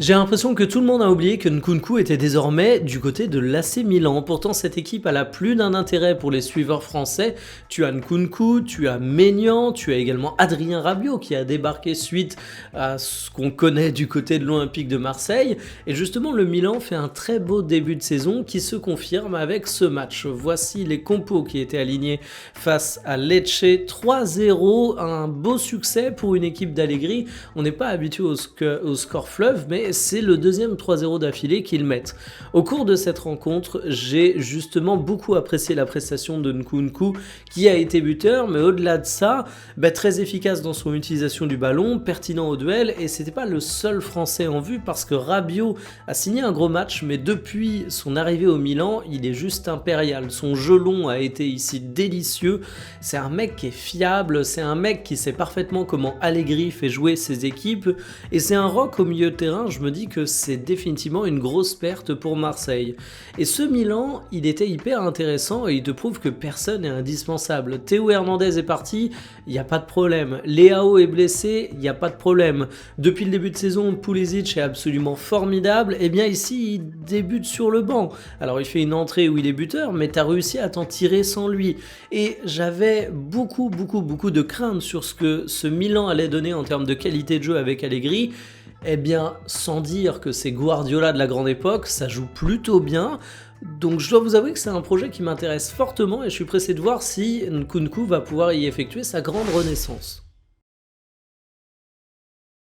J'ai l'impression que tout le monde a oublié que Nkunku était désormais du côté de l'AC Milan. Pourtant, cette équipe a plus d'un intérêt pour les suiveurs français. Tu as Nkunku, tu as Maignan, tu as également Adrien Rabiot qui a débarqué suite à ce qu'on connaît du côté de l'Olympique de Marseille. Et justement, le Milan fait un très beau début de saison qui se confirme avec ce match. Voici les compos qui étaient alignés face à Lecce. 3-0, un beau succès pour une équipe d'Allegri. On n'est pas habitué au score fleuve, mais c'est le deuxième 3-0 d'affilée qu'ils mettent. Au cours de cette rencontre, j'ai justement beaucoup apprécié la prestation de Nkunku qui a été buteur, mais au-delà de ça, très efficace dans son utilisation du ballon, pertinent au duel, et c'était pas le seul Français en vue parce que Rabiot a signé un gros match, mais depuis son arrivée au Milan, il est juste impérial. Son jeu long a été ici délicieux, c'est un mec qui est fiable, c'est un mec qui sait parfaitement comment Allegri fait jouer ses équipes, et c'est un rock au milieu de terrain. Je me dis que c'est définitivement une grosse perte pour Marseille. Et ce Milan, il était hyper intéressant et il te prouve que personne n'est indispensable. Théo Hernandez est parti, il n'y a pas de problème. Leao est blessé, il n'y a pas de problème. Depuis le début de saison, Pulisic est absolument formidable. Et bien ici, il débute sur le banc. Alors il fait une entrée où il est buteur, mais tu as réussi à t'en tirer sans lui. Et j'avais beaucoup de craintes sur ce que ce Milan allait donner en termes de qualité de jeu avec Allegri. Eh bien, sans dire que c'est Guardiola de la grande époque, ça joue plutôt bien. Donc je dois vous avouer que c'est un projet qui m'intéresse fortement et je suis pressé de voir si Nkunku va pouvoir y effectuer sa grande renaissance.